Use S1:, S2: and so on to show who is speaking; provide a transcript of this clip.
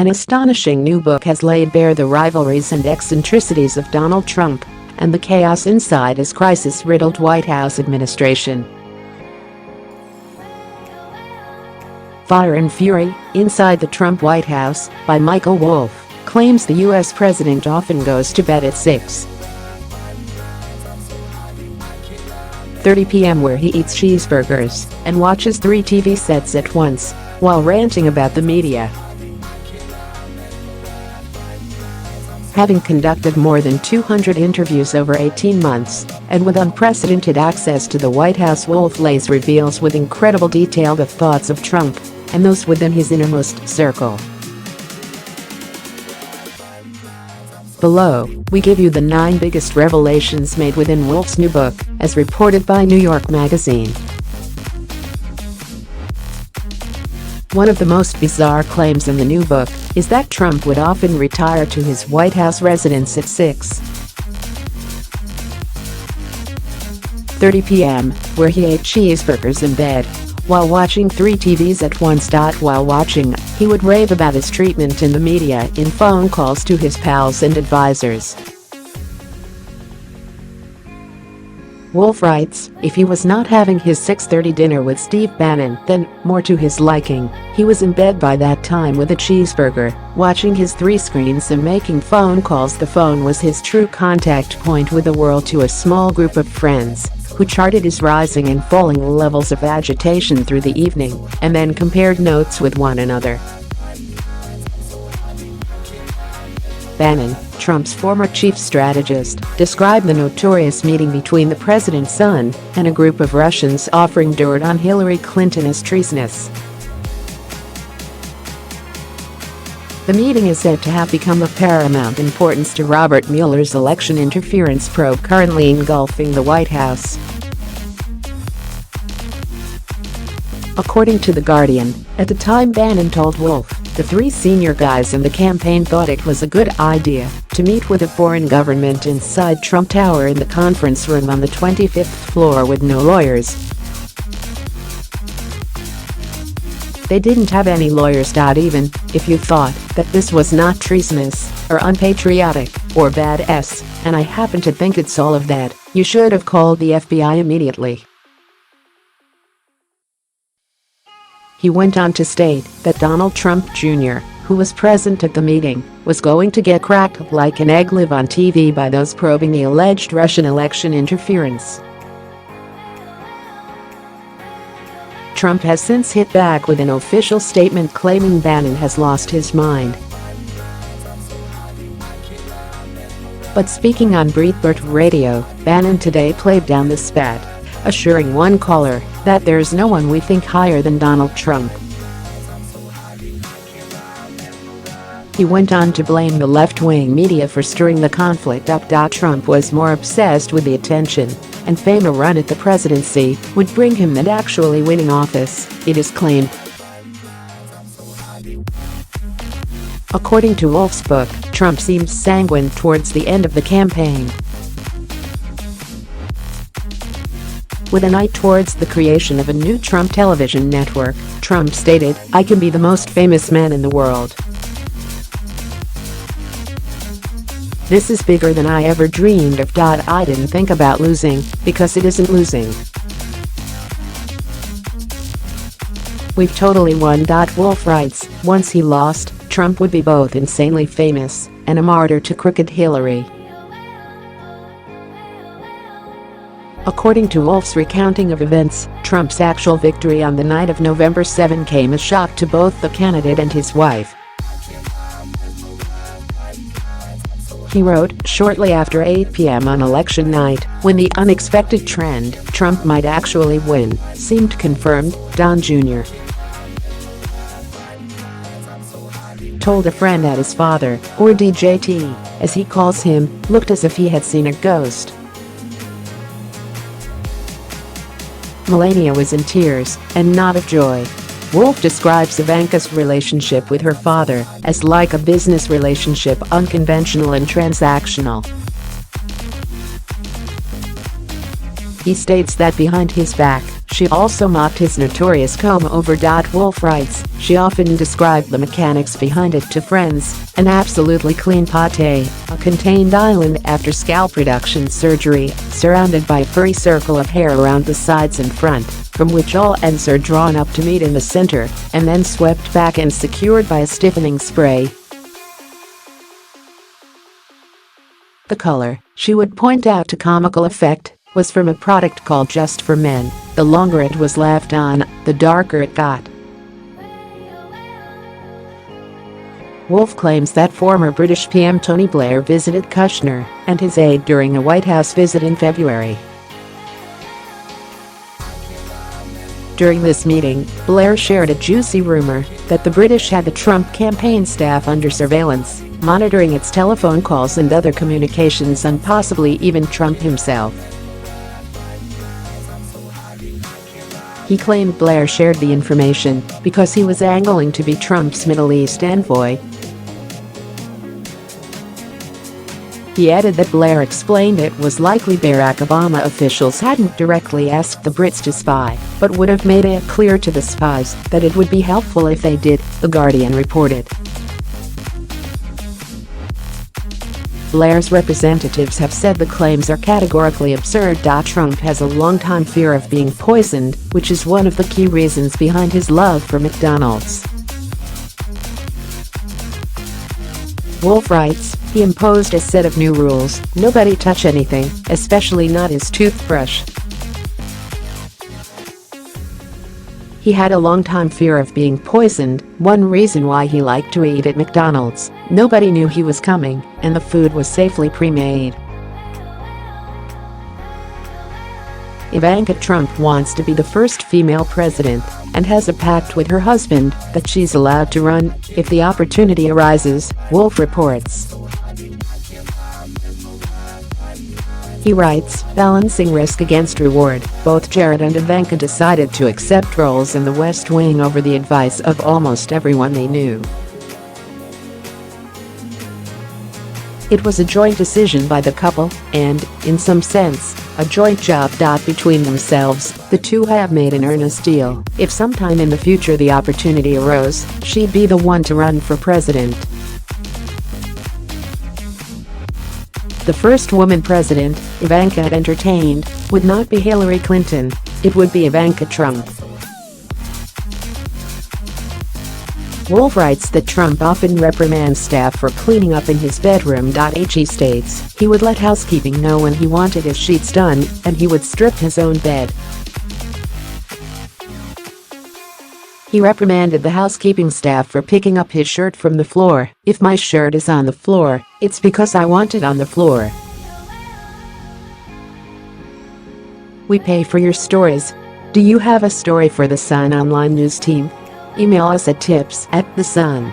S1: An astonishing new book has laid bare the rivalries and eccentricities of Donald Trump and the chaos inside his crisis-riddled White House administration. Fire and Fury, Inside the Trump White House, by Michael Wolff, claims the U.S. president often goes to bed at 6:30 p.m. where he eats cheeseburgers and watches 3 TV sets at once while ranting about the media. Having conducted more than 200 interviews over 18 months, and with unprecedented access to the White House, Wolff lays reveals with incredible detail the thoughts of Trump and those within his innermost circle. Below, we give you the 9 biggest revelations made within Wolff's new book, as reported by New York Magazine. One of the most bizarre claims in the new book is that Trump would often retire to his White House residence at 6:30 p.m., where he ate cheeseburgers in bed while watching 3 TVs at once. While watching, he would rave about his treatment in the media in phone calls to his pals and advisors. Wolff writes, if he was not having his 6:30 dinner with Steve Bannon, then, more to his liking, he was in bed by that time with a cheeseburger, watching his 3 screens and making phone calls. The phone was his true contact point with the world, to a small group of friends who charted his rising and falling levels of agitation through the evening and then compared notes with one another. Bannon, Trump's former chief strategist, described the notorious meeting between the president's son and a group of Russians offering dirt on Hillary Clinton as treasonous. The meeting is said to have become of paramount importance to Robert Mueller's election interference probe currently engulfing the White House. According to The Guardian, at the time Bannon told Wolff, the 3 senior guys in the campaign thought it was a good idea to meet with a foreign government inside Trump Tower in the conference room on the 25th floor with no lawyers. They didn't have any lawyers. Even if you thought that this was not treasonous or unpatriotic or badass, and I happen to think it's all of that, you should have called the FBI immediately. He went on to state that Donald Trump Jr., who was present at the meeting, was going to get cracked like an egg live on TV by those probing the alleged Russian election interference. Trump has since hit back with an official statement claiming Bannon has lost his mind. But speaking on Breitbart Radio, Bannon today played down the spat, assuring one caller that there's no one we think higher than Donald Trump. He went on to blame the left-wing media for stirring the conflict up. Trump was more obsessed with the attention and fame a run at the presidency would bring him than actually winning office, it is claimed. According to Wolff's book, Trump seems sanguine towards the end of the campaign. With an eye towards the creation of a new Trump television network, Trump stated, I can be the most famous man in the world. This is bigger than I ever dreamed of. I didn't think about losing, because it isn't losing. We've totally won. Wolff writes, once he lost, Trump would be both insanely famous and a martyr to crooked Hillary. According to Wolff's recounting of events, Trump's actual victory on the night of November 7 came as shock to both the candidate and his wife. He wrote, shortly after 8 p.m. on election night, when the unexpected trend, Trump might actually win, seemed confirmed, Don Jr. told a friend that his father, or DJT, as he calls him, looked as if he had seen a ghost. Melania was in tears, and not of joy. Wolff describes Ivanka's relationship with her father as like a business relationship, unconventional and transactional. He states that behind his back, She also mocked his notorious comb-over. Wolff writes, she often described the mechanics behind it to friends, an absolutely clean pate, a contained island after scalp reduction surgery, surrounded by a furry circle of hair around the sides and front, from which all ends are drawn up to meet in the center, and then swept back and secured by a stiffening spray. The color, she would point out to comical effect, was from a product called Just for Men. The longer it was left on, the darker it got. Wolff claims that former British PM Tony Blair visited Kushner and his aide during a White House visit in February. During this meeting, Blair shared a juicy rumor that the British had the Trump campaign staff under surveillance, monitoring its telephone calls and other communications and possibly even Trump himself. He claimed Blair shared the information because he was angling to be Trump's Middle East envoy. He added that Blair explained it was likely Barack Obama officials hadn't directly asked the Brits to spy, but would have made it clear to the spies that it would be helpful if they did, The Guardian reported. Blair's representatives have said the claims are categorically absurd. Trump has a long-time fear of being poisoned, which is one of the key reasons behind his love for McDonald's. Wolff writes, he imposed a set of new rules: nobody touch anything, especially not his toothbrush. He had a long-time fear of being poisoned, one reason why he liked to eat at McDonald's. Nobody knew he was coming, and the food was safely pre-made. Ivanka Trump wants to be the first female president and has a pact with her husband that she's allowed to run if the opportunity arises, Wolff reports. He writes, balancing risk against reward, both Jared and Ivanka decided to accept roles in the West Wing over the advice of almost everyone they knew. It was a joint decision by the couple, and, in some sense, a joint job. Between themselves, the two have made an earnest deal. If sometime in the future the opportunity arose, she'd be the one to run for president. The first woman president, Ivanka had entertained, would not be Hillary Clinton, it would be Ivanka Trump. Wolff writes that Trump often reprimands staff for cleaning up in his bedroom. He states he would let housekeeping know when he wanted his sheets done, and he would strip his own bed. He reprimanded the housekeeping staff for picking up his shirt from the floor. If my shirt is on the floor, it's because I want it on the floor. We pay for your stories. Do you have a story for the Sun online news team? Email us at tips@thesun.com.